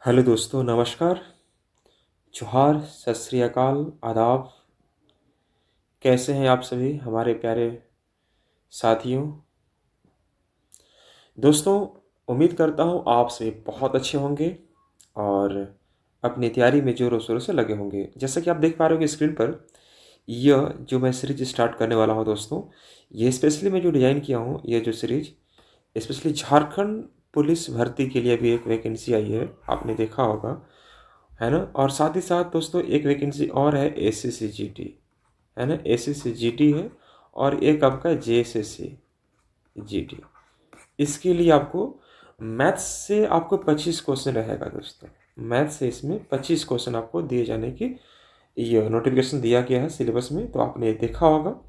Hello दोस्तों, नमस्कार। जोहार, सत श्री अकाल, आदाब। कैसे हैं आप सभी हमारे प्यारे साथियों? दोस्तों, उम्मीद करता हूँ आप सभी बहुत अच्छे होंगे और अपनी तैयारी में ज़ोरों शोरों से लगे होंगे। जैसा कि आप देख पा रहे होंगे स्क्रीन पर, यह जो मैं सीरीज स्टार्ट करने वाला हूँ दोस्तों, ये स्पेशली मैं जो डिज़ाइन किया हूँ, ये जो सीरीज स्पेशली झारखंड पुलिस भर्ती के लिए भी एक वैकेंसी आई है, आपने देखा होगा, है ना। और साथ ही साथ दोस्तों एक वैकेंसी और है एसएससी-जीडी, है ना। एसएससी-जीडी है और एक आपका जेएसएससी-जीडी। इसके लिए आपको मैथ्स से आपको 25 क्वेश्चन रहेगा दोस्तों। मैथ्स से इसमें 25 क्वेश्चन आपको दिए जाने की ये नोटिफिकेशन दिया गया है सिलेबस में, तो आपने देखा होगा,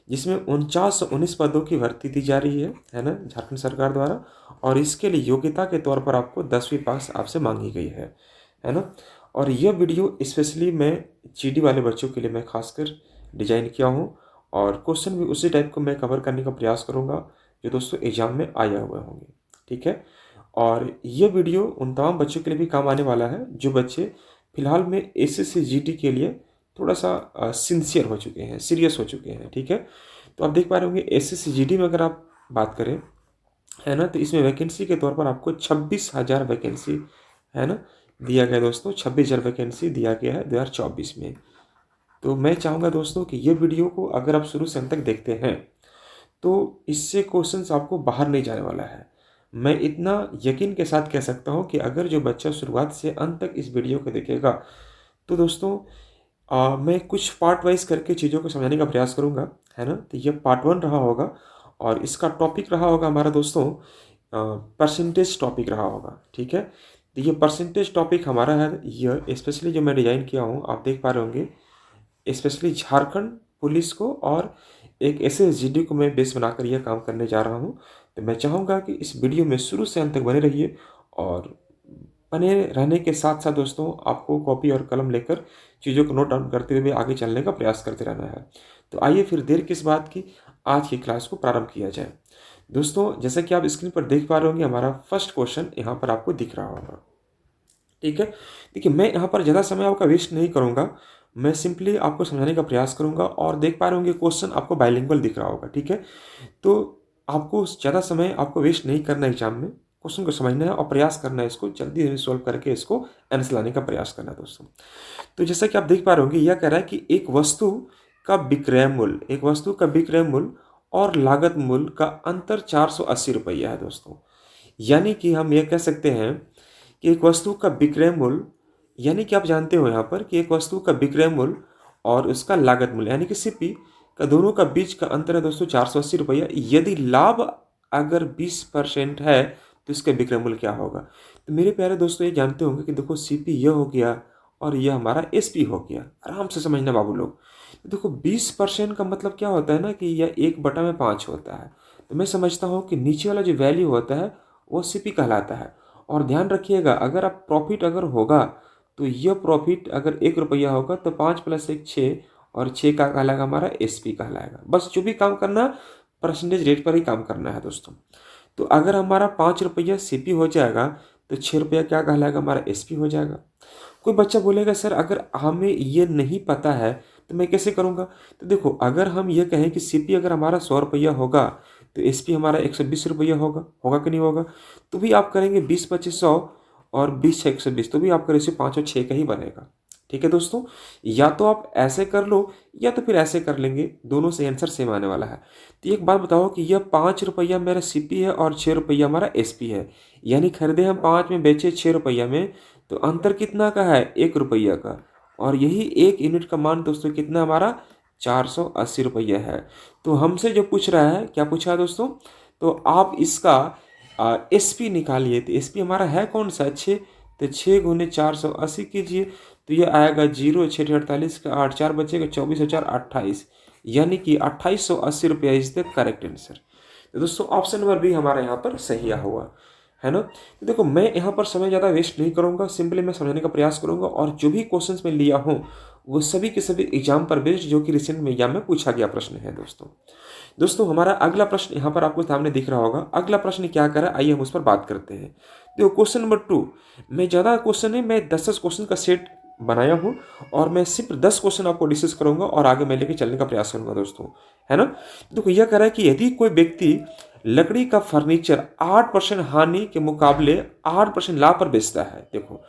जिसमें 4919 पदों की भर्ती दी जा रही है ना, झारखंड सरकार द्वारा। और इसके लिए योग्यता के तौर पर आपको 10वीं पास आपसे मांगी गई है ना। और यह वीडियो स्पेशली मैं जीडी वाले बच्चों के लिए मैं खासकर डिजाइन किया हूँ, और क्वेश्चन भी उसी टाइप को मैं कवर करने का प्रयास करूँगा जो दोस्तों एग्जाम में आए हुए होंगे, ठीक है। और ये वीडियो उन तमाम बच्चों के लिए भी काम आने वाला है जो बच्चे फिलहाल में एसएससी जीडी के लिए थोड़ा सा सिंसियर हो चुके हैं, सीरियस हो चुके हैं, ठीक है। तो आप देख पा रहे होंगे एसएससी जीडी में अगर आप बात करें, है ना, तो इसमें वैकेंसी के तौर पर आपको 26,000 वैकेंसी, है ना, दिया गया दोस्तों। 26,000 वैकेंसी दिया गया है 2024 में। तो मैं चाहूँगा दोस्तों कि ये वीडियो को अगर आप शुरू से अंत तक देखते हैं तो इससे क्वेश्चंस आपको बाहर नहीं जाने वाला है। मैं इतना यकीन के साथ कह सकता हूँ कि अगर जो बच्चा शुरुआत से अंत तक इस वीडियो को देखेगा तो दोस्तों मैं कुछ पार्ट वाइज करके चीज़ों को समझाने का प्रयास करूँगा, है ना। तो ये पार्ट 1 रहा होगा और इसका टॉपिक रहा होगा हमारा दोस्तों परसेंटेज टॉपिक रहा होगा, ठीक है। तो ये परसेंटेज टॉपिक हमारा है, यह स्पेशली जो मैं डिज़ाइन किया हूँ आप देख पा रहे होंगे, स्पेशली झारखंड पुलिस को और एक ऐसे एसजीडी को मैं बेस बनाकर यह काम करने जा रहा हूँ। तो मैं चाहूँगा कि इस वीडियो में शुरू से अंत तक बने रहिए, और बने रहने के साथ साथ दोस्तों आपको कॉपी और कलम लेकर चीज़ों को नोट डाउन करते हुए आगे चलने का प्रयास करते रहना है। तो आइए फिर देर किस बात की, आज की क्लास को प्रारंभ किया जाए। दोस्तों जैसा कि आप स्क्रीन पर देख पा रहे होंगे, हमारा फर्स्ट क्वेश्चन यहाँ पर आपको दिख रहा होगा, ठीक है। देखिए, मैं यहाँ पर ज़्यादा समय आपका वेस्ट नहीं करूँगा, मैं सिंपली आपको समझाने का प्रयास करूँगा। और देख पा रहे होंगे क्वेश्चन आपको बाइलिंगुअल दिख रहा होगा, ठीक है। तो आपको ज़्यादा समय आपको वेस्ट नहीं करना है एग्जाम में, क्वेश्चन को समझना है और प्रयास करना है, इसको जल्दी सॉल्व करके इसको आंसर लाने का प्रयास करना है दोस्तों। तो जैसा कि आप देख पा रहे होंगे, यह कह रहा है कि एक वस्तु का विक्रय मूल्य, एक वस्तु का विक्रय मूल्य और लागत मूल्य का अंतर 480 रुपया है दोस्तों। यानी कि हम यह कह सकते हैं कि एक वस्तु का विक्रय मूल्य, यानी कि आप जानते हो यहाँ पर कि एक वस्तु का विक्रय मूल्य और उसका लागत मूल्य यानी कि सीपी का दोनों का बीच का अंतर है दोस्तों 480 रुपया। यदि लाभ अगर 20% है तो इसका विक्रय मूल्य क्या होगा। तो मेरे प्यारे दोस्तों ये जानते होंगे कि देखो सीपी यह हो गया और यह हमारा एसपी हो गया। आराम से समझना बाबू लोग। तो देखो 20% का मतलब क्या होता है ना कि यह 1/5 होता है। तो मैं समझता हूँ कि नीचे वाला जो वैल्यू होता है वो सीपी कहलाता है। और ध्यान रखिएगा, अगर आप प्रॉफिट अगर होगा तो यह प्रॉफिट अगर 1 रुपया होगा तो 5 + 1 6, और 6 का कहलाएगा हमारा एसपी कहलाएगा। बस जो भी काम करना परसेंटेज रेट पर ही काम करना है दोस्तों। तो अगर हमारा 5 रुपया सीपी हो जाएगा तो 6 रुपया क्या कहलाएगा हमारा एसपी हो जाएगा। कोई बच्चा बोलेगा सर अगर हमें ये नहीं पता है तो मैं कैसे करूँगा। तो देखो, अगर हम ये कहें कि सीपी अगर हमारा 100 रुपया होगा तो एसपी हमारा 120 रुपया होगा, होगा कि नहीं होगा। तो भी आप करेंगे 20 × 25 100 और 20 × 120, तो भी आपका रेशियो 5 और 6 का ही बनेगा, ठीक है दोस्तों। या तो आप ऐसे कर लो या तो फिर ऐसे कर लेंगे, दोनों से आंसर सेम आने वाला है। तो एक बात बताओ कि यह 5 रुपया मेरा सीपी है और 6 रुपया हमारा एसपी है, यानी खरीदे हम 5 में बेचे 6 रुपया में, तो अंतर कितना का है 1 रुपया का। और यही 1 यूनिट का मान दोस्तों कितना हमारा 480 रुपया है। तो हमसे जो पूछ रहा है, क्या पूछा है दोस्तों, तो आप इसका एसपी निकालिए। तो एसपी हमारा है कौन सा 6, तो 6 × 480 कीजिए, तो ये आएगा 0 6 48 का 8 4 बचेगा 24 4 28, यानी कि 2880 रुपया इज द करेक्ट आंसर। तो दोस्तों ऑप्शन नंबर बी हमारा यहाँ पर सही हुआ, है ना। तो देखो, मैं यहाँ पर समय ज़्यादा वेस्ट नहीं करूँगा, सिंपली मैं समझने का प्रयास करूँगा। और जो भी क्वेश्चंस मैं लिया हूँ वो सभी के सभी एग्जाम पर बेस्ड, जो कि रिसेंट में एग्जाम में पूछा गया प्रश्न है दोस्तों हमारा अगला प्रश्न यहाँ पर आपको सामने दिख रहा होगा। अगला प्रश्न क्या कर रहा है, आइए हम उस पर बात करते हैं। देखो क्वेश्चन नंबर 2, मैं ज़्यादा क्वेश्चन है, मैं 10-10 क्वेश्चन का सेट बनाया हूँ और मैं सिर्फ 10 क्वेश्चन आपको डिस्कस करूंगा और आगे मैं लेके चलने का प्रयास करूंगा दोस्तों, है ना। देखो यह कह रहा है कि यदि कोई व्यक्ति लकड़ी का फर्नीचर 8% हानि के मुकाबले 8% लाभ पर बेचता है, देखो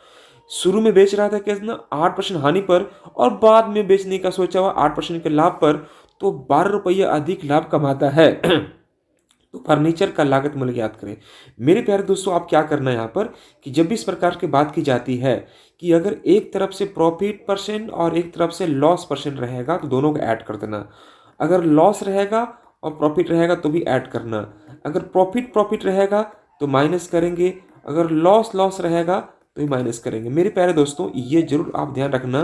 शुरू में बेच रहा था कितना 8% हानि पर और बाद में बेचने का सोचा हुआ 8% के लाभ पर, तो 12 रुपये अधिक लाभ कमाता है। तो फर्नीचर का लागत मूल्य ज्ञात करें। मेरे प्यारे दोस्तों, आप क्या करना है यहाँ पर कि जब भी इस प्रकार की बात की जाती है कि अगर एक तरफ से प्रॉफिट परसेंट और एक तरफ से लॉस परसेंट रहेगा तो दोनों को ऐड कर देना। अगर लॉस रहेगा और प्रॉफिट रहेगा तो भी ऐड करना। अगर प्रॉफिट प्रॉफिट रहेगा तो माइनस करेंगे, अगर लॉस लॉस रहेगा तो ही माइनस करेंगे। मेरे प्यारे दोस्तों, ये जरूर आप ध्यान रखना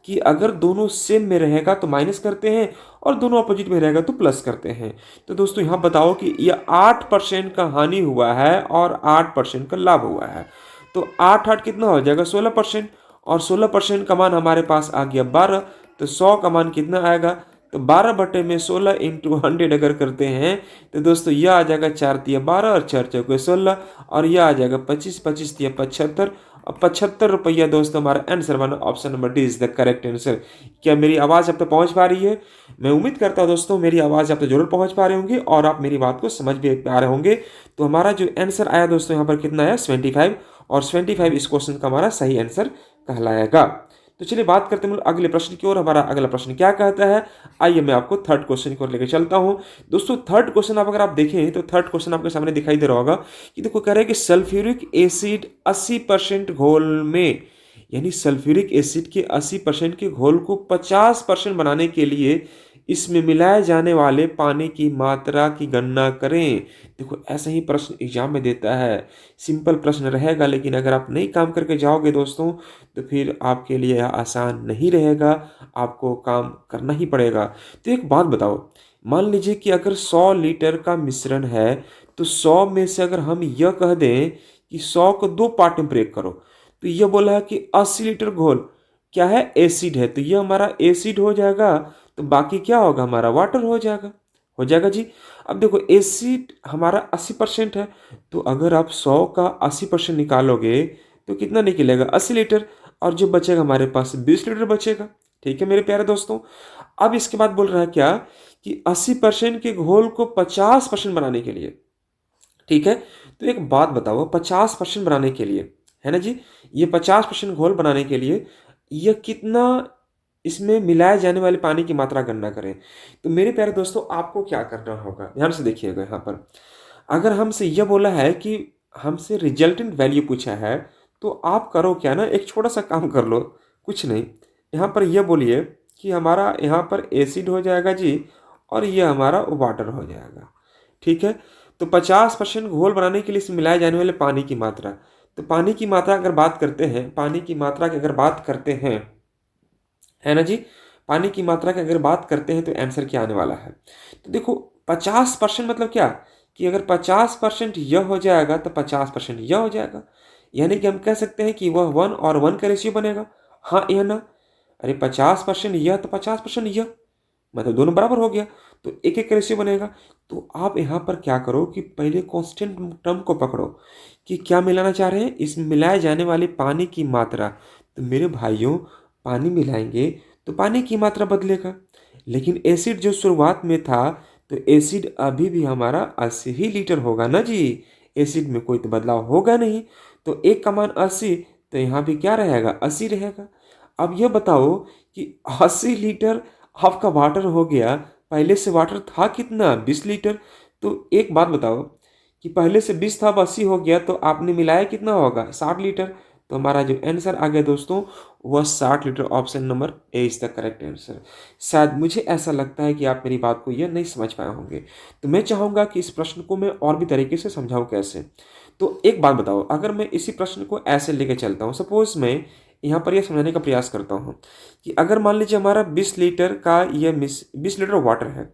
कि अगर दोनों सेम में रहेगा तो माइनस करते हैं और दोनों अपोजिट में रहेगा तो प्लस करते हैं। तो दोस्तों यहाँ बताओ कि ये 8% का हानि हुआ है और 8% का लाभ हुआ है, तो 8 कितना हो जाएगा 16%, और 16% का मान हमारे पास आ गया 12, तो 100 का मान कितना आएगा, तो 12/16 इंटू 100 अगर करते हैं तो दोस्तों यह आ जाएगा 4×12 और 4×4=16, और यह आ जाएगा 25, 25×75 और 75 रुपया दोस्तों हमारा आंसर बना। Option number D is the correct answer. क्या मेरी आवाज़ आप तक पहुंच पा रही है? मैं उम्मीद करता हूं दोस्तों मेरी आवाज़ आप तक जरूर पहुंच पा रहे होंगे और आप मेरी बात को समझ भी पा रहे होंगे। तो हमारा जो आंसर आया दोस्तों यहाँ पर कितना आया 75, और 75 इस क्वेश्चन का हमारा सही आंसर कहलाएगा। तो चलिए बात करते हैं अगले प्रश्न की ओर। हमारा अगला प्रश्न क्या कहता है, आइए मैं आपको थर्ड क्वेश्चन की ओर लेकर चलता हूं। दोस्तों थर्ड क्वेश्चन आप अगर आप देखें तो थर्ड क्वेश्चन आपके सामने दिखाई दे रहा होगा कि देखो कह रहे हैं कि सल्फ्यूरिक एसिड 80% घोल में, यानी सल्फ्यूरिक एसिड के 80% के घोल को 50% बनाने के लिए इसमें मिलाए जाने वाले पानी की मात्रा की गणना करें। देखो ऐसा ही प्रश्न एग्जाम में देता है, सिंपल प्रश्न रहेगा, लेकिन अगर आप नहीं काम करके जाओगे दोस्तों तो फिर आपके लिए आसान नहीं रहेगा, आपको काम करना ही पड़ेगा। तो एक बात बताओ, मान लीजिए कि अगर 100 लीटर का मिश्रण है तो 100 में से अगर हम यह कह दें कि 100 को 2 पार्ट में ब्रेक करो, तो यह बोला है कि 80 लीटर घोल क्या है एसिड है, तो यह हमारा एसिड हो जाएगा, तो बाकी क्या होगा हमारा वाटर हो जाएगा जी। अब देखो एसिड हमारा 80% है, तो अगर आप 100 का 80% निकालोगे तो कितना निकलेगा 80 लीटर, और जो बचेगा हमारे पास 20 लीटर बचेगा। ठीक है मेरे प्यारे दोस्तों। अब इसके बाद बोल रहा है क्या कि 80% के घोल को 50% बनाने के लिए, ठीक है, तो एक बात बताओ 50% बनाने के लिए, है ना जी, ये 50% घोल बनाने के लिए यह कितना इसमें मिलाए जाने वाले पानी की मात्रा गणना करें। तो मेरे प्यारे दोस्तों आपको क्या करना होगा, ध्यान से देखिएगा यहाँ पर। अगर हमसे यह बोला है कि हमसे रिजल्टेंट वैल्यू पूछा है, तो आप करो क्या ना, एक छोटा सा काम कर लो, कुछ नहीं, यहाँ पर यह बोलिए कि हमारा यहाँ पर एसिड हो जाएगा जी और यह हमारा वाटर हो जाएगा। ठीक है, तो 50% घोल बनाने के लिए इसमें मिलाए जाने वाले पानी की मात्रा, तो पानी की मात्रा अगर बात करते हैं, पानी की मात्रा की अगर बात करते हैं, है ना जी, पानी की मात्रा की अगर बात करते हैं तो आंसर क्या आने वाला है। तो देखो 50% मतलब क्या कि अगर 50% यह हो जाएगा तो 50% यह हो जाएगा, यानी कि हम कह सकते हैं कि वह 1 और 1 का रेशियो बनेगा। हाँ या ना? अरे 50% यह तो 50% यह, मतलब दोनों बराबर हो गया, तो एक एक रेशियो बनेगा। तो आप यहाँ पर क्या करो कि पहले कांस्टेंट टर्म को पकड़ो कि क्या मिलाना चाह रहे हैं, इसमें मिलाए जाने वाले पानी की मात्रा। तो मेरे भाइयों पानी मिलाएंगे तो पानी की मात्रा बदलेगा, लेकिन एसिड जो शुरुआत में था तो एसिड अभी भी हमारा 80 ही लीटर होगा ना जी, एसिड में कोई तो बदलाव होगा नहीं। तो एक का मान 80, तो यहाँ भी क्या रहेगा 80 रहेगा। अब यह बताओ कि 80 लीटर आपका वाटर हो गया, पहले से वाटर था कितना 20 लीटर। तो एक बात बताओ कि पहले से 20 था अब 80 हो गया, तो आपने मिलाया कितना होगा 60 लीटर। तो हमारा जो आंसर आ गया दोस्तों वह 60 litre. Option number A is the correct answer. शायद मुझे ऐसा लगता है कि आप मेरी बात को यह नहीं समझ पाए होंगे, तो मैं चाहूँगा कि इस प्रश्न को मैं और भी तरीके से समझाऊँ कैसे। तो एक बात बताओ, अगर मैं इसी प्रश्न को ऐसे लेके चलता हूँ, सपोज मैं यहाँ पर यह समझाने का प्रयास करता हूँ कि अगर मान लीजिए हमारा 20 लीटर का यह 20 लीटर वाटर है,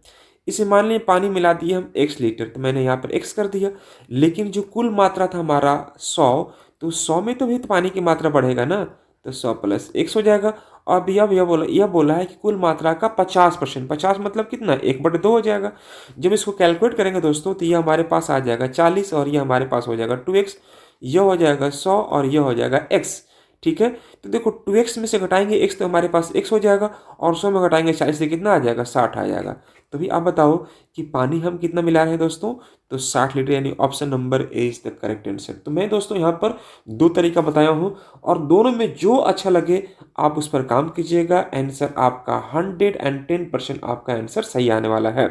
इसे मान लीजिए पानी मिला दिए हम x लीटर, तो मैंने यहाँ पर x कर दिया, लेकिन जो कुल मात्रा था हमारा 100, तो 100 में तो भी तो पानी की मात्रा बढ़ेगा ना, तो 100 + x हो जाएगा। अब यह बोला है कि कुल मात्रा का 50%, 50 मतलब कितना 1/2 हो जाएगा। जब इसको कैलकुलेट करेंगे दोस्तों तो यह हमारे पास आ जाएगा 40 और यह हमारे पास हो जाएगा 2x। यह हो जाएगा 100 और यह हो जाएगा x। ठीक है, तो देखो 2x में से घटाएंगे x तो हमारे पास x हो जाएगा, और 100 में घटाएंगे 40 से कितना आ जाएगा, 60 आ जाएगा। तो भी आप बताओ कि पानी हम कितना मिला रहे हैं दोस्तों, तो 60 लीटर, यानी option number A is the correct answer. तो मैं दोस्तों यहाँ पर दो तरीका बताया हूँ, और दोनों में जो अच्छा लगे आप उस पर काम कीजिएगा। आंसर आपका 110% आपका आंसर सही आने वाला है।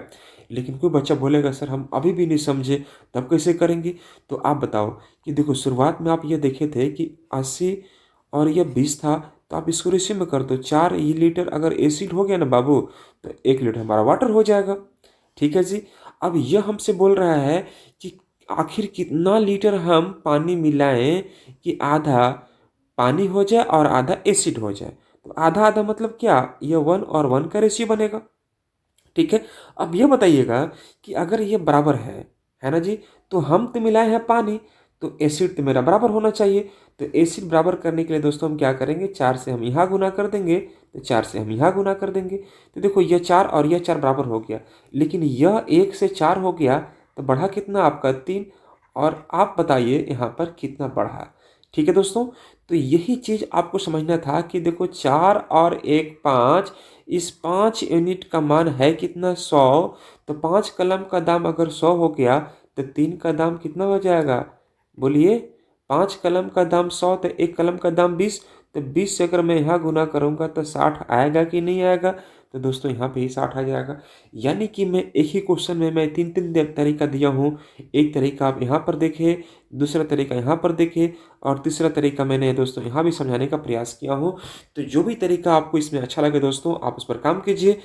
लेकिन कोई बच्चा बोलेगा सर हम अभी भी नहीं समझे, तब कैसे करेंगे? तो आप बताओ कि देखो शुरुआत में आप ये देखे थे कि 80 और यह 20 था, तो आप इसको रेशियो में कर दो। 4 लीटर अगर एसिड हो गया ना बाबू, तो 1 लीटर हमारा वाटर हो जाएगा। ठीक है जी। अब यह हमसे बोल रहा है कि आखिर कितना लीटर हम पानी मिलाएं कि आधा पानी हो जाए और आधा एसिड हो जाए। तो आधा आधा मतलब क्या, यह 1 और 1 का रेशियो बनेगा। ठीक है, अब यह बताइएगा कि अगर ये बराबर है ना जी, तो हम तो मिलाए हैं पानी, तो एसिड तो मेरा बराबर होना चाहिए। तो एसिड बराबर करने के लिए दोस्तों हम क्या करेंगे, 4 से हम यहाँ गुना कर देंगे, तो 4 से हम यहाँ गुना कर देंगे। तो देखो यह 4 और यह 4 बराबर हो गया, लेकिन यह 1 से 4 हो गया, तो बढ़ा कितना आपका 3। और आप बताइए यहाँ पर कितना बढ़ा। ठीक है दोस्तों, तो यही चीज़ आपको समझना था कि देखो 4 और 1 5, इस 5 यूनिट का मान है कितना, 100। तो 5 कलम का दाम अगर 100 हो गया, तो 3 का दाम कितना हो जाएगा, बोलिए। 5 कलम का दाम 100, तो 1 कलम का दाम 20। तो 20 से अगर मैं यहाँ गुना करूँगा तो 60 आएगा कि नहीं आएगा, तो दोस्तों यहाँ पे ही 60 आ जाएगा। यानी कि मैं एक ही क्वेश्चन में मैं तीन तीन तरीका दिया हूँ। एक तरीका आप यहाँ पर देखें, दूसरा तरीका यहाँ पर देखें, और तीसरा तरीका मैंने दोस्तों यहाँ भी समझाने का प्रयास किया हूँ। तो जो भी तरीका आपको इसमें अच्छा लगे दोस्तों, आप उस पर काम कीजिए।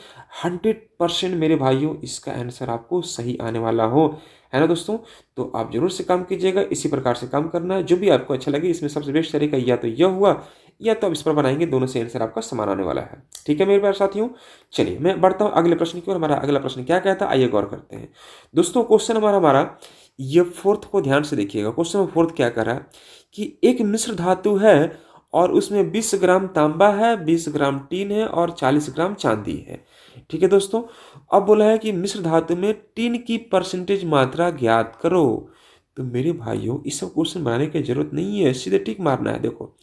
100% मेरे भाइयों इसका आंसर आपको सही आने वाला हो, है ना दोस्तों। तो आप जरूर से काम कीजिएगा, इसी प्रकार से काम करना है। जो भी आपको अच्छा लगे, इसमें सबसे बेस्ट तरीका या तो यह हुआ, या तो आप इस पर बनाएंगे, दोनों से आंसर आपका समान आने वाला है। ठीक है मेरे प्यारे साथियों, चलिए मैं बढ़ता हूँ अगले प्रश्न की ओर। हमारा अगला प्रश्न क्या कहता है, आइए गौर करते हैं दोस्तों। क्वेश्चन हमारा ये फोर्थ को ध्यान से देखिएगा। क्वेश्चन में फोर्थ क्या कर रहा है कि एक मिश्र धातु है और उसमें 20 ग्राम तांबा है, 20 ग्राम टीन है और 40 ग्राम चांदी है। ठीक है दोस्तों, अब बोला है कि मिश्र धातु में टीन की परसेंटेज मात्रा ज्ञात करो। तो मेरे भाइयों इस सब क्वेश्चन बनाने की जरूरत नहीं है, सीधे टिक मारना है। देखो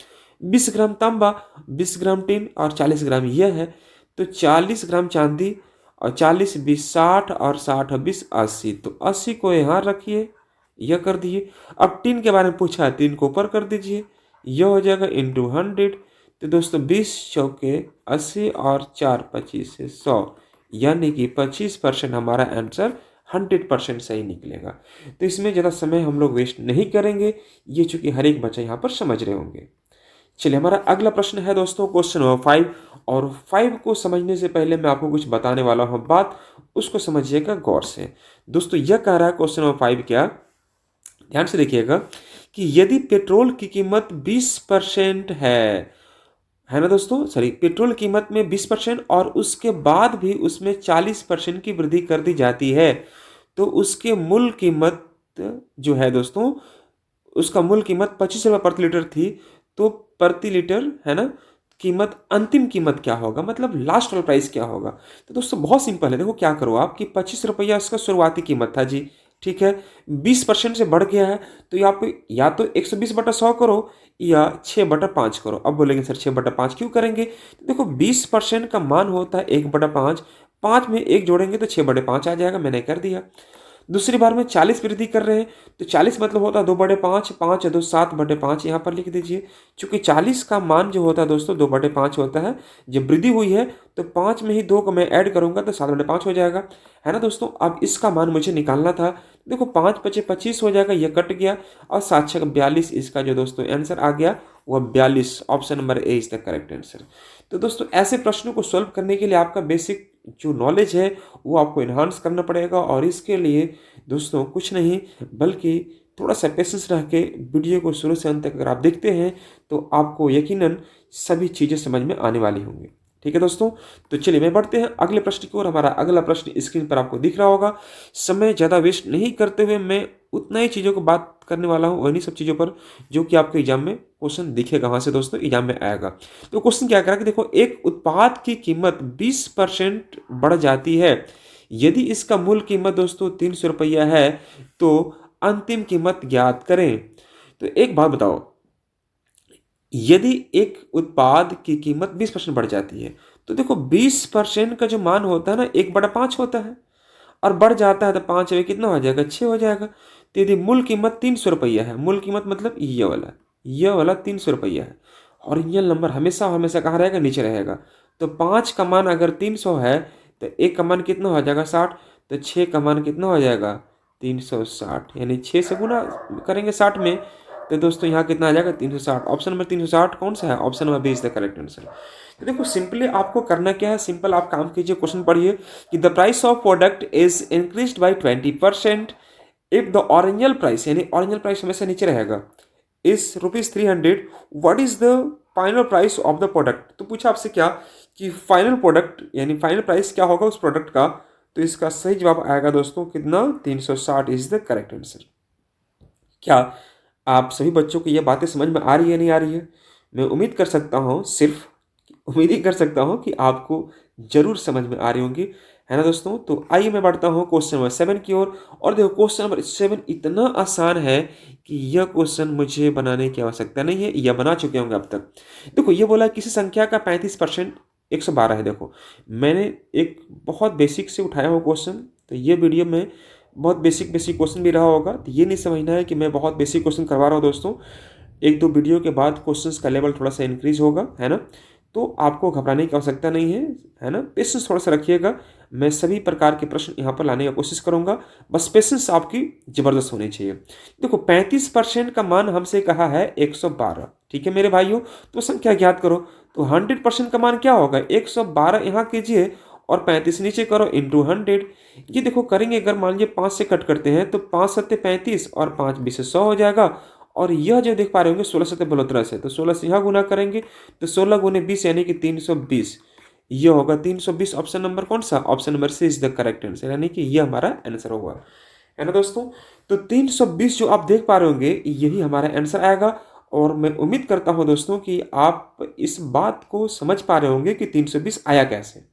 20 ग्राम तांबा, 20 ग्राम टीन और 40 ग्राम यह है, तो 40 ग्राम चांदी, और 40 20 60 और 60 20 80। तो 80 को यहाँ रखिए, यह कर दिए। अब टीन के बारे में पूछा है, 3 को ऊपर कर दीजिए, यह हो जाएगा इंटू 100। तो दोस्तों 20 चौके 80 और 4 25 से 100, यानी कि 25% हमारा आंसर 100% सही निकलेगा। तो इसमें ज़्यादा समय हम लोग वेस्ट नहीं करेंगे, ये चूंकि हर एक बच्चा यहाँ पर समझ रहे होंगे। चलिए हमारा अगला प्रश्न है दोस्तों क्वेश्चन नंबर 5। और 5 को समझने से पहले मैं आपको कुछ बताने वाला हूँ बात, उसको समझिएगा गौर से। दोस्तों यह कह रहा है क्वेश्चन नंबर 5 क्या, ध्यान से देखिएगा कि यदि पेट्रोल की कीमत 20% है ना दोस्तों, सॉरी, पेट्रोल कीमत में 20% और उसके बाद भी उसमें 40% की वृद्धि कर दी जाती है, तो उसके मूल कीमत जो है दोस्तों, उसका मूल कीमत 25 रुपये प्रति लीटर थी, तो प्रति लीटर है ना कीमत, अंतिम कीमत क्या होगा, मतलब लास्ट वाला प्राइस क्या होगा। तो दोस्तों बहुत सिंपल है, देखो क्या करो आप कि 25 रुपया उसका शुरुआती कीमत था जी, ठीक है, 20% से बढ़ गया है, तो ये आपको या तो 120/100 करो या 6/5 करो। अब बोलेंगे सर 6/5 क्यों करेंगे, तो देखो 20% का मान होता है 1/5, 5 में 1 जोड़ेंगे तो 6/5 आ जाएगा, मैंने कर दिया। दूसरी बार में 40 वृद्धि कर रहे हैं, तो 40 मतलब होता है 2/5, 5 2 7/5 यहाँ पर लिख दीजिए। चूंकि 40 का मान जो होता है दोस्तों 2/5 होता है, जब वृद्धि हुई है तो 5 में ही 2 को मैं ऐड करूंगा तो 7/5 हो जाएगा, है ना दोस्तों। अब इसका मान मुझे निकालना था, देखो 5 5 25 हो जाएगा, यह कट गया, और 7 6 42, इसका जो दोस्तों आंसर आ गया वह 42, option number A is the correct answer. तो दोस्तों ऐसे प्रश्नों को सॉल्व करने के लिए आपका बेसिक जो नॉलेज है वो आपको इन्हांस करना पड़ेगा, और इसके लिए दोस्तों कुछ नहीं बल्कि थोड़ा सा पेशेंस रह के वीडियो को शुरू से अंत तक अगर आप देखते हैं तो आपको यकीनन सभी चीज़ें समझ में आने वाली होंगी। ठीक है दोस्तों, तो चलिए मैं बढ़ते हैं अगले प्रश्न की ओर। हमारा अगला प्रश्न स्क्रीन पर आपको दिख रहा होगा। समय ज़्यादा वेस्ट नहीं करते हुए मैं उतना ही चीज़ों को बात करने वाला हूँ, उन्हीं सब चीज़ों पर जो कि आपके एग्जाम में क्वेश्चन दिखेगा, वहाँ से दोस्तों एग्जाम में आएगा। तो क्वेश्चन क्या करा कि देखो एक उत्पाद की कीमत 20% बढ़ जाती है, यदि इसका मूल कीमत दोस्तों 300 रुपया है, तो अंतिम कीमत ज्ञात करें। तो एक बात बताओ, यदि एक उत्पाद की कीमत 20% बढ़ जाती है, तो देखो 20% का जो मान होता है ना 1/5 होता है, और बढ़ जाता है तो 5 में कितना हो जाएगा, 6 हो जाएगा। तो यदि मूल कीमत 300 रुपया है, मूल कीमत मतलब ये वाला 300 रुपया है, और रियल नंबर हमेशा हमेशा कहाँ रहेगा, नीचे रहेगा। तो 5 का मान अगर 300 है, तो एक का मान कितना हो जाएगा, 60। तो 6 का मान कितना हो जाएगा, 360, यानी 6 से गुना करेंगे 60 में। तो दोस्तों यहाँ कितना आ जाएगा, 360। ऑप्शन नंबर 360 कौन सा है, option number B is the correct answer. तो देखो सिंपली आपको करना क्या है, सिंपल आप काम कीजिए, क्वेश्चन पढ़िए कि the price of product is increased by 20% if the original price, यानी ओरिजिनल प्राइस हमेशा नीचे रहेगा, is ₹300, what is the final price of the product. तो पूछा आपसे क्या कि फाइनल प्रोडक्ट यानी फाइनल प्राइस क्या होगा उस प्रोडक्ट का। तो इसका सही जवाब आएगा दोस्तों कितना, 360 इज द करेक्ट आंसर। क्या आप सभी बच्चों को ये बातें समझ में आ रही है, नहीं आ रही है? मैं उम्मीद कर सकता हूँ, सिर्फ उम्मीद ही कर सकता हूँ कि आपको जरूर समझ में आ रही होंगी, है ना दोस्तों। तो आइए मैं बढ़ता हूँ क्वेश्चन नंबर 7 की ओर। और देखो क्वेश्चन नंबर 7 इतना आसान है कि यह क्वेश्चन मुझे बनाने की आवश्यकता नहीं है, या बना चुके होंगे अब तक। देखो ये बोला किसी संख्या का 35% 112 है। देखो मैंने एक बहुत बेसिक से उठाया हुआ क्वेश्चन, तो ये वीडियो में बहुत बेसिक बेसिक क्वेश्चन भी रहा होगा, तो ये नहीं समझना है कि मैं बहुत बेसिक क्वेश्चन करवा रहा हूँ दोस्तों। एक दो वीडियो के बाद क्वेश्चंस का लेवल थोड़ा सा इंक्रीज होगा, है ना। तो आपको घबराने की आवश्यकता नहीं है ना। पेशेंस थोड़ा सा रखिएगा, मैं सभी प्रकार के प्रश्न यहाँ पर लाने की कोशिश करूँगा, बस पेशेंस आपकी ज़बरदस्त होनी चाहिए। देखो 35% का मान हमसे कहा है 112, ठीक है मेरे भाइयों। तो संख्या ज्ञात करो। तो 100% का मान क्या होगा, 112 यहाँ कीजिए और 35 नीचे करो इंटू 100। ये देखो करेंगे, अगर मान लीजिए 5 से कट करते हैं तो 5 सत्ते 35 और 5 20 100 हो जाएगा। और यह जो देख पा रहे होंगे 16 सत्ते 72 से, तो 16 से यहाँ गुना करेंगे तो 16 गुने 20 यानी कि 320। ये होगा 320। ऑप्शन नंबर कौन सा, option number C is the correct answer, यानी कि ये हमारा आंसर होगा, है ना दोस्तों। तो 320 जो आप देख पा रहे होंगे यही हमारा आंसर आएगा। और मैं उम्मीद करता हूं दोस्तों कि आप इस बात को समझ पा रहे होंगे कि 320 आया कैसे।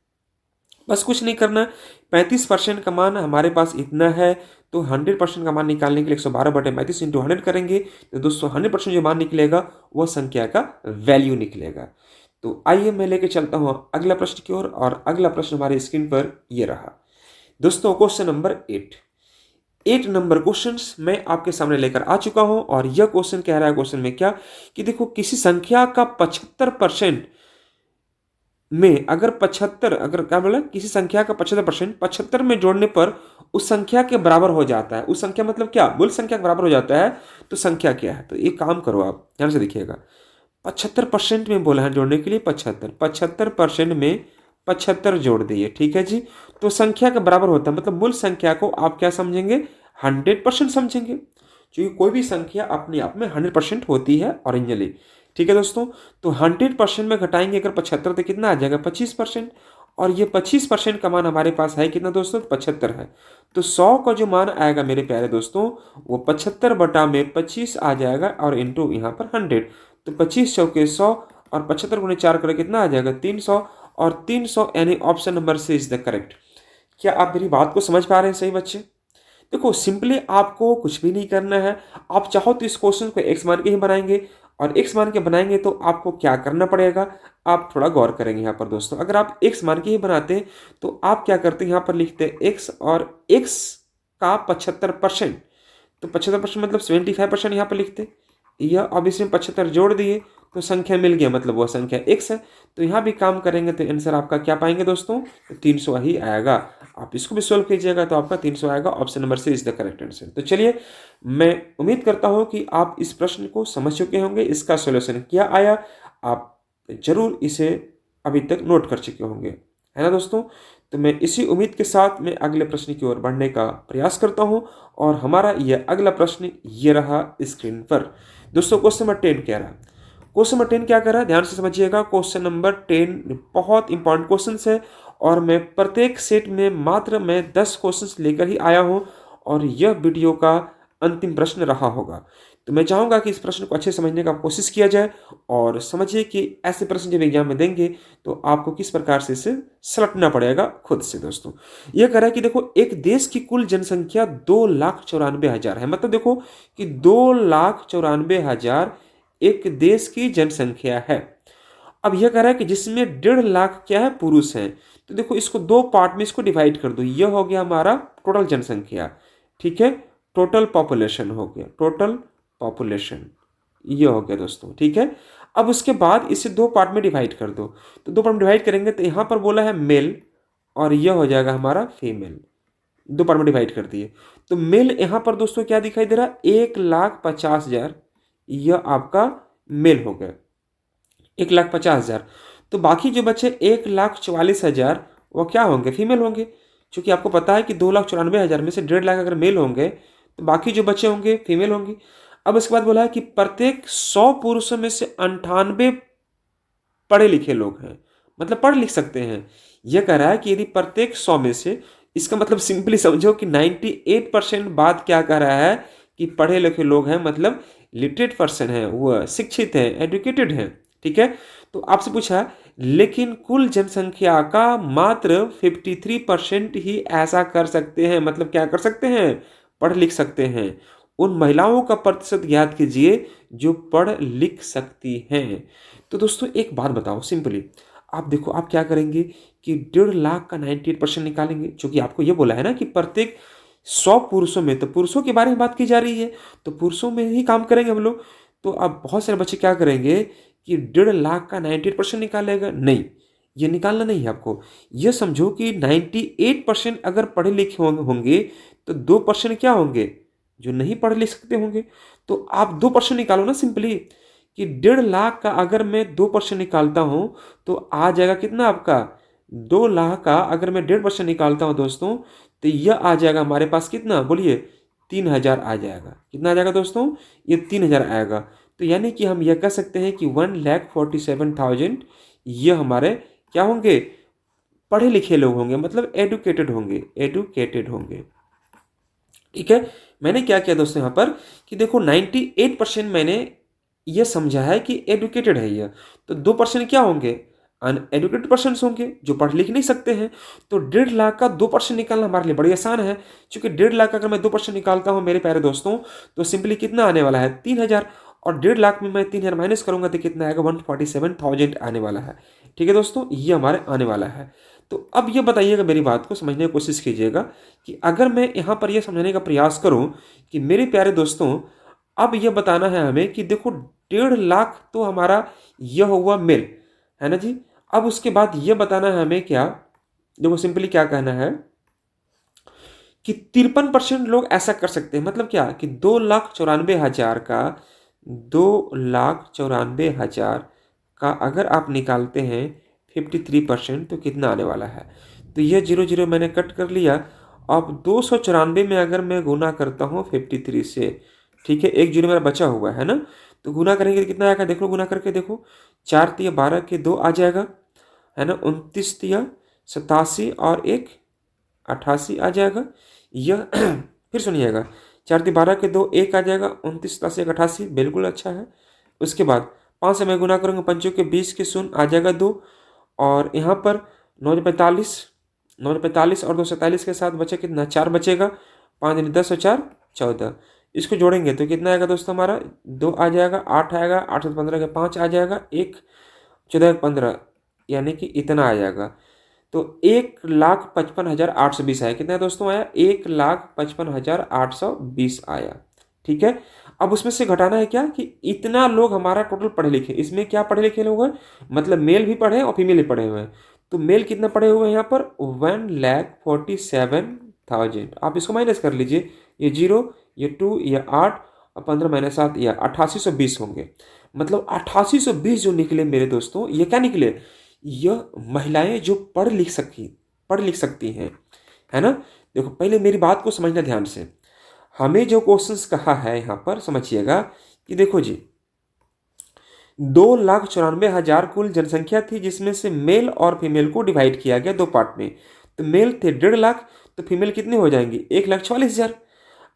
बस कुछ नहीं करना, 35% का मान हमारे पास इतना है, तो 100% का मान निकालने के लिए 112/35 इंटू 100 करेंगे, तो दोस्तों 100% जो मान निकलेगा वह संख्या का वैल्यू निकलेगा। तो आइए मैं लेके चलता हूँ अगला प्रश्न की ओर, और अगला प्रश्न हमारे स्क्रीन पर ये रहा दोस्तों, क्वेश्चन नंबर 8 नंबर क्वेश्चन मैं आपके सामने लेकर आ चुका हूं। और यह क्वेश्चन कह रहा है, क्वेश्चन में क्या कि देखो किसी संख्या का 75% में अगर 75, अगर क्या बोला, किसी संख्या का 75% 75 में जोड़ने पर उस संख्या के बराबर हो जाता है। उस संख्या मतलब क्या, मूल संख्या के बराबर हो जाता है, तो संख्या क्या है। तो एक काम करो, आप ध्यान से देखिएगा, 75% में बोला है जोड़ने के लिए, 75% में 75 जोड़ दिए, ठीक है जी। तो संख्या के बराबर होता है, मतलब मूल संख्या को आप क्या समझेंगे, 100% समझेंगे, क्योंकि कोई भी संख्या अपने आप में 100% होती है ओरिजिनली, ठीक है दोस्तों। तो 100% में घटाएंगे अगर 75 तो कितना आ जाएगा, 25%। और ये 25% का मान हमारे पास है कितना दोस्तों, 75 है। तो 100 का जो मान आएगा मेरे प्यारे दोस्तों, वो 75/25 आ जाएगा, और इंटू यहाँ पर 100। तो 25 चौके 100 और 75 गुणे 4 करें कितना आ जाएगा, 300। और 300 यानी option number C is the correct. क्या आप मेरी बात को समझ पा रहे हैं सही बच्चे? देखो सिंपली आपको कुछ भी नहीं करना है। आप चाहो तो इस क्वेश्चन को एक्स मान के ही बनाएंगे, और एक्स मान के बनाएंगे तो आपको क्या करना पड़ेगा, आप थोड़ा गौर करेंगे यहाँ पर दोस्तों। अगर आप एक्स मान के ही बनाते हैं तो आप क्या करते हैं, यहाँ पर लिखते हैं एक्स और एक्स का 75%। तो 75% मतलब 75% यहाँ पर लिखते, यह अब इसमें 75 जोड़ दिए तो संख्या मिल गया, मतलब वह संख्या x है। तो यहाँ भी काम करेंगे तो आंसर आपका क्या पाएंगे दोस्तों, तो 300 ही आएगा। आप इसको भी सोल्व कीजिएगा तो आपका 300 आएगा, option number C is the correct answer. तो चलिए मैं उम्मीद करता हूँ कि आप इस प्रश्न को समझ चुके होंगे, इसका सोल्यूशन क्या आया आप जरूर इसे अभी तक नोट कर चुके होंगे, है ना दोस्तों। तो मैं इसी उम्मीद के साथ मैं अगले प्रश्न की ओर बढ़ने का प्रयास करता हूँ। और हमारा यह अगला प्रश्न ये रहा स्क्रीन पर दोस्तों, क्वेश्चन नंबर 10 क्या रहा। क्वेश्चन नंबर 10 क्या कर रहा है, ध्यान से समझिएगा। क्वेश्चन नंबर 10 बहुत इंपॉर्टेंट क्वेश्चन है, और मैं प्रत्येक सेट में मात्र मैं 10 क्वेश्चन लेकर ही आया हूँ, और यह वीडियो का अंतिम प्रश्न रहा होगा। तो मैं चाहूँगा कि इस प्रश्न को अच्छे से समझने का कोशिश किया जाए और समझिए कि ऐसे प्रश्न जब एग्जाम में देंगे तो आपको किस प्रकार से इसे सलटना पड़ेगा खुद से। दोस्तों यह कह रहा है कि देखो एक देश की कुल जनसंख्या 2,94,000 है, मतलब देखो कि 2,94,000 एक देश की जनसंख्या है। अब यह कह रहा है कि जिसमें 1.5 लाख क्या है पुरुष हैं, तो देखो इसको दो पार्ट में इसको डिवाइड कर दो, यह हो गया हमारा टोटल जनसंख्या, ठीक है, टोटल पॉपुलेशन हो गया, टोटल पॉपुलेशन ये हो गया दोस्तों, ठीक है। अब उसके बाद इसे दो पार्ट में डिवाइड कर दो, तो दो पार्ट में डिवाइड करेंगे तो यहाँ पर बोला है मेल और यह हो जाएगा हमारा फीमेल, दो पार्ट में डिवाइड कर दिए। तो मेल यहाँ पर दोस्तों क्या दिखाई दे रहा है 1,50,000, यह आपका मेल हो गया 1,50,000। तो बाकी जो बचे 1,44,000 वो क्या होंगे, फीमेल होंगे, क्योंकि आपको पता है कि 2,94,000 में से 1.5 लाख अगर मेल होंगे तो बाकी जो बचे होंगे फीमेल होंगे। अब इसके बाद बोला है कि प्रत्येक 100 पुरुषों में से 98 पढ़े लिखे लोग हैं, मतलब पढ़ लिख सकते हैं। यह कह रहा है कि यदि प्रत्येक 100 में से, इसका मतलब सिंपली समझो कि 98% बात क्या कह रहा है कि पढ़े लिखे लोग हैं, मतलब लिटरेट पर्सन है, वो शिक्षित है, एजुकेटेड है, ठीक है। तो आपसे पूछा लेकिन कुल जनसंख्या का मात्र 53% ही ऐसा कर सकते हैं, मतलब क्या कर सकते हैं, पढ़ लिख सकते हैं। उन महिलाओं का प्रतिशत ज्ञात कीजिए जो पढ़ लिख सकती हैं। तो दोस्तों एक बात बताओ सिंपली, आप देखो आप क्या करेंगे कि 1.5 लाख का 98% निकालेंगे, क्योंकि आपको ये बोला है ना कि प्रत्येक 100 पुरुषों में, तो पुरुषों के बारे में बात की जा रही है तो पुरुषों में ही काम करेंगे हम लोग। तो अब बहुत सारे बच्चे क्या करेंगे कि 1.5 लाख का 98% निकालेगा, नहीं, ये निकालना नहीं है आपको। ये समझो कि 98% अगर पढ़े लिखे होंगे तो 2% क्या होंगे, जो नहीं पढ़ लिख सकते होंगे। तो आप 2% निकालो ना सिंपली, कि 1.5 लाख का अगर मैं 2% निकालता हूं तो आ जाएगा कितना आपका, 2 लाख का अगर मैं 1.5% निकालता हूं दोस्तों तो यह आ जाएगा हमारे पास कितना, बोलिए 3,000 आ जाएगा। कितना आ जाएगा दोस्तों, ये 3,000 आएगा। तो यानी कि हम यह कह सकते हैं कि 1,47,000 ये हमारे क्या होंगे, पढ़े लिखे लोग होंगे, मतलब एडुकेटेड होंगे, एडुकेटेड होंगे, ठीक है। मैंने क्या किया दोस्तों यहाँ पर कि देखो 98% मैंने ये समझा है कि एडुकेटेड है यह, तो 2% क्या होंगे, अनएडुकेटेड पर्सन होंगे जो पढ़ लिख नहीं सकते हैं। तो 1.5 लाख का 2% निकालना हमारे लिए बड़ी आसान है, क्योंकि 1.5 लाख का अगर मैं 2% निकालता हूँ मेरे प्यारे दोस्तों तो सिंपली कितना आने वाला है 3,000, और 1.5 लाख में मैं 3,000 माइनस करूंगा तो कितना आएगा 147,000 आने वाला है, ठीक है दोस्तों, ये हमारे आने वाला है। तो अब ये बताइएगा, मेरी बात को समझने की कोशिश कीजिएगा कि अगर मैं यहाँ पर यह समझने का प्रयास करूँ कि मेरे प्यारे दोस्तों अब यह बताना है हमें कि देखो 1.5 लाख तो हमारा यह हुआ मेल है ना जी। अब उसके बाद यह बताना है हमें क्या, देखो सिंपली क्या कहना है कि 53% लोग ऐसा कर सकते हैं, मतलब क्या कि 2,94,000 का 2,94,000 का अगर आप निकालते हैं 53% तो कितना आने वाला है। तो ये 0 0 मैंने कट कर लिया। अब 294 में अगर मैं गुना करता हूँ 53 से, ठीक है, एक 0 मेरा बचा हुआ है ना, तो गुना करेंगे तो कितना आएगा, देखो गुना करके देखो, 4 तिया 12 के 2 आ जाएगा है ना, 29 तिया 87 और 1 88 आ जाएगा। यह फिर सुनिएगा, 4 तिया 12 के 2 1 आ जाएगा, 29 87 1 88 बिल्कुल अच्छा है। उसके बाद 5 से मैं गुना करूँगा, पंचों के 20 के 0 आ जाएगा 2, और यहाँ पर 9 45 और 247 के साथ बचे कितना 4 बचेगा, 5 10 और 4 14, इसको जोड़ेंगे तो कितना आएगा दोस्तों हमारा 2 आ जाएगा, 8 आएगा, 8 15 के 5 आ जाएगा, 1 14 15 यानी कि इतना आ जाएगा। तो 1,55,820 आया, कितना दोस्तों आया 1,55,820 आया, ठीक है। अब उसमें से घटाना है क्या कि इतना लोग हमारा टोटल पढ़े लिखे, इसमें क्या पढ़े लिखे लोग हैं, मतलब मेल भी पढ़े और फीमेल भी पढ़े हुए हैं। तो मेल कितना पढ़े हुए हैं यहाँ पर 1,47,000, आप इसको माइनस कर लीजिए, ये 0 ये 2 ये 8 और 15 माइनस 7 ये 8820 होंगे। मतलब 8820 जो निकले मेरे दोस्तों, ये क्या निकले, यह महिलाएं जो पढ़ लिख सकती हैं, है ना। देखो पहले मेरी बात को समझना ध्यान से, हमें जो क्वेश्चंस कहा है यहाँ पर समझिएगा कि देखो जी 2,94,000 कुल जनसंख्या थी, जिसमें से मेल और फीमेल को डिवाइड किया गया दो पार्ट में। तो मेल थे 1.5 लाख, तो फीमेल कितने हो जाएंगे 1,44,000।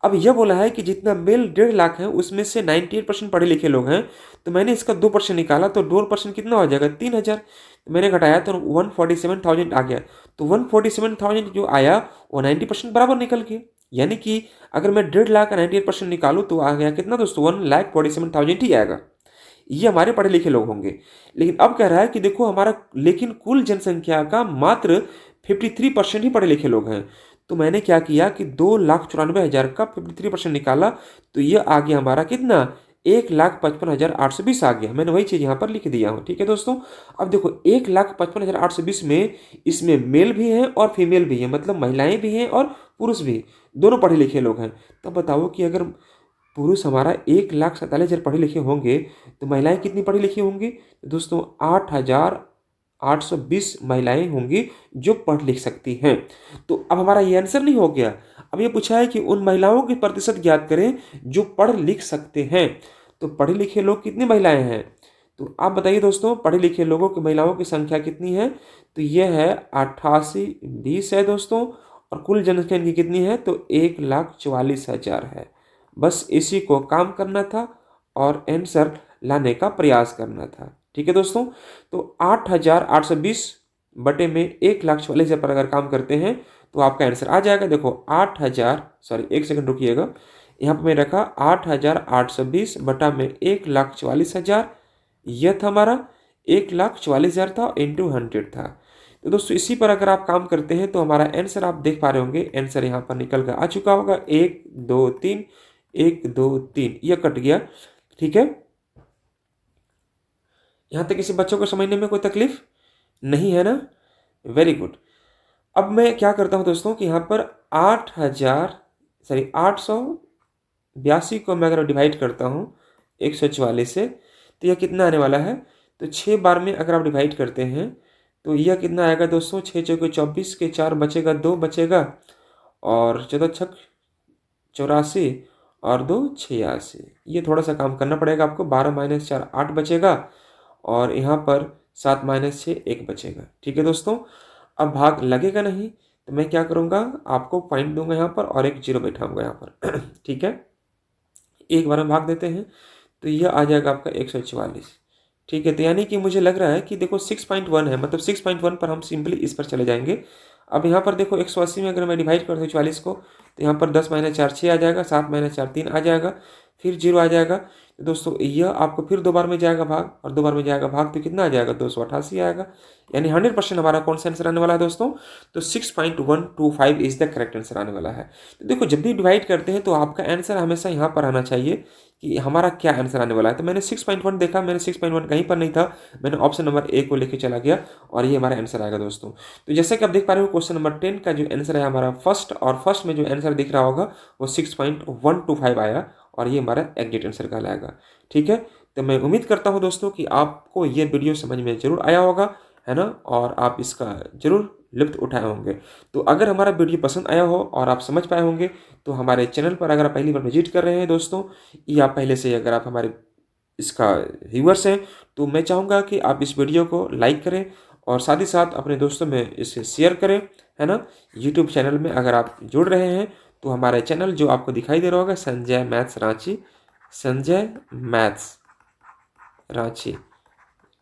अब यह बोला है कि जितना मेल 1.5 लाख है उसमें से 98% पढ़े लिखे लोग हैं, तो मैंने इसका 2% निकाला तो 2% कितना हो जाएगा 3,000। मैंने घटाया तो 147,000 आ गया। तो 147,000 जो आया वो 90% बराबर निकल के, यानी कि अगर मैं 1.5 लाख का 98% निकालूँ तो आ गया कितना दोस्तों 1,47,000 ही आएगा। ये हमारे पढ़े लिखे लोग होंगे। लेकिन अब कह रहा है कि देखो हमारा लेकिन कुल जनसंख्या का मात्र 53% ही पढ़े लिखे लोग हैं। तो मैंने क्या किया कि 2,94,000 का 53% निकाला, तो ये आ गया हमारा कितना 1,55,820 आ गया। मैंने वही चीज़ यहाँ पर लिख दिया हूँ। ठीक है दोस्तों, अब देखो 1,55,820 में इसमें मेल भी है और फीमेल भी है, मतलब महिलाएं भी हैं और पुरुष भी, दोनों पढ़े लिखे लोग हैं। तब बताओ कि अगर पुरुष हमारा 1,47,000 पढ़े लिखे होंगे तो महिलाएं कितनी पढ़ी लिखी होंगी? तो दोस्तों 8,820 महिलाएं होंगी जो पढ़ लिख सकती हैं। तो अब हमारा ये आंसर नहीं हो गया। अब ये पूछा है कि उन महिलाओं की प्रतिशत ज्ञात करें जो पढ़ लिख सकते हैं। तो पढ़े लिखे लोग कितनी महिलाएं हैं? तो आप बताइए दोस्तों, पढ़े लिखे लोगों की महिलाओं की संख्या कितनी है? तो यह है 8820 है दोस्तों, और कुल जनसंख्या इनकी कितनी है? तो 1,44,000 है। बस इसी को काम करना था और आंसर लाने का प्रयास करना था। ठीक है दोस्तों, तो 8,820 बटे में 1,44,000 पर अगर काम करते हैं तो आपका आंसर आ जाएगा। देखो 1 सेकंड रुकिएगा, यहाँ पर मैं रखा 8,820 बटा में 1,44,000, यह था हमारा 1,44,000 था, इंटू 100 था। तो दोस्तों इसी पर अगर आप काम करते हैं तो हमारा आंसर आप देख पा रहे होंगे, आंसर यहाँ पर निकल कर आ चुका होगा 1 2 3, 1 2 3, यह कट गया। ठीक है, यहाँ तक किसी बच्चों को समझने में कोई तकलीफ नहीं है ना? Very good. अब मैं क्या करता हूँ दोस्तों कि यहाँ पर 882 को मैं अगर डिवाइड करता हूँ 144 से, तो यह कितना आने वाला है? तो 6 बार में अगर आप डिवाइड करते हैं तो यह कितना आएगा दोस्तों? 6 चौके 24 के 4 बचेगा, 2 बचेगा, और 14 छक 84 और 2 86। ये थोड़ा सा काम करना पड़ेगा आपको। 12 माइनस 4 8 बचेगा, और यहाँ पर 7 माइनस 6 1 बचेगा। ठीक है दोस्तों, अब भाग लगेगा नहीं तो मैं क्या करूँगा, आपको पॉइंट दूंगा यहाँ पर और एक जीरो बैठाऊंगा यहाँ पर। ठीक है, एक बार में भाग देते हैं तो यह आ जाएगा आपका 144। ठीक है, तो यानी कि मुझे लग रहा है कि देखो 6.1 है, मतलब 6.1 पर हम सिंपली इस पर चले जाएंगे। अब यहाँ पर देखो 180 में अगर मैं डिवाइड कर दूँ 44 को, तो यहाँ पर 10 माइनस 4 6 आ जाएगा, 7 माइनस 4 3 आ जाएगा, फिर जीरो आ जाएगा। तो दोस्तों यह आपको फिर 2 बार में जाएगा भाग, और 2 बार में जाएगा भाग तो कितना आ जाएगा? 288 आएगा। यानी 100% हमारा कौन सा आंसर आने वाला है दोस्तों? तो 6.125 इज द करेक्ट आंसर आने वाला है। तो देखो जब भी डिवाइड करते हैं तो आपका आंसर हमेशा यहाँ पर आना चाहिए कि हमारा क्या आंसर आने वाला है। तो मैंने 6.1 देखा, मैंने 6.1 कहीं पर नहीं था, मैंने ऑप्शन नंबर ए को लेके चला गया और ये हमारा आंसर आएगा दोस्तों। तो जैसे कि आप देख पा रहे हो क्वेश्चन नंबर 10 का जो आंसर है हमारा फर्स्ट, और फर्स्ट में जो आंसर दिख रहा होगा वो 6.125 आया, और ये हमारा एग्जैक्ट आंसर कहलाएगा। ठीक है, तो मैं उम्मीद करता हूँ दोस्तों कि आपको ये वीडियो समझ में जरूर आया होगा, है ना, और आप इसका जरूर लुत्फ उठाए होंगे। तो अगर हमारा वीडियो पसंद आया हो और आप समझ पाए होंगे तो हमारे चैनल पर अगर आप पहली बार विजिट कर रहे हैं दोस्तों, या पहले से अगर आप हमारे इसका व्यूअर्स हैं, तो मैं चाहूँगा कि आप इस वीडियो को लाइक करें और साथ ही साथ अपने दोस्तों में इसे शेयर करें, है ना। यूट्यूब चैनल में अगर आप जुड़ रहे हैं तो हमारा चैनल जो आपको दिखाई दे रहा होगा, संजय मैथ्स रांची, संजय मैथ्स रांची।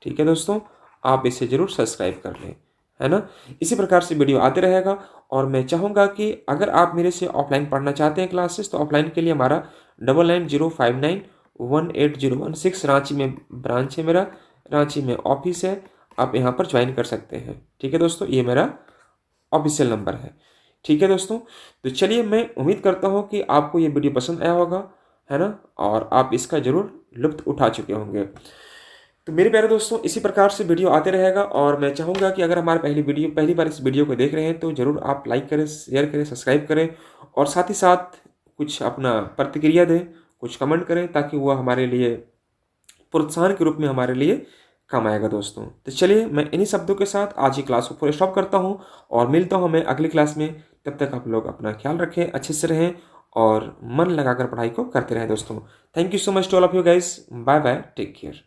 ठीक है दोस्तों, आप इसे ज़रूर सब्सक्राइब कर लें, है ना। इसी प्रकार से वीडियो आते रहेगा, और मैं चाहूँगा कि अगर आप मेरे से ऑफलाइन पढ़ना चाहते हैं क्लासेस, तो ऑफलाइन के लिए हमारा 9905918016 रांची में ब्रांच है मेरा, रांची में ऑफिस है, आप यहाँ पर ज्वाइन कर सकते हैं। ठीक है दोस्तों, ये मेरा ऑफिशियल नंबर है। ठीक है दोस्तों, तो चलिए मैं उम्मीद करता हूँ कि आपको ये वीडियो पसंद आया होगा, है ना, और आप इसका ज़रूर लुत्फ़ उठा चुके होंगे। तो मेरे प्यारे दोस्तों, इसी प्रकार से वीडियो आते रहेगा, और मैं चाहूँगा कि अगर हमारे पहली बार इस वीडियो को देख रहे हैं तो ज़रूर आप लाइक करें, शेयर करें, सब्सक्राइब करें, और साथ ही साथ कुछ अपना प्रतिक्रिया दें, कुछ कमेंट करें, ताकि वह हमारे लिए प्रोत्साहन के रूप में हमारे लिए काम आएगा दोस्तों। तो चलिए मैं इन्हीं शब्दों के साथ आज की क्लास को पूरा स्टॉप करता हूँ, और मिलता हूँ मैं अगली क्लास में। तब तक आप लोग अपना ख्याल रखें, अच्छे से रहें और मन लगाकर पढ़ाई को करते रहें दोस्तों। Thank you so much to all of you guys, bye bye, take care.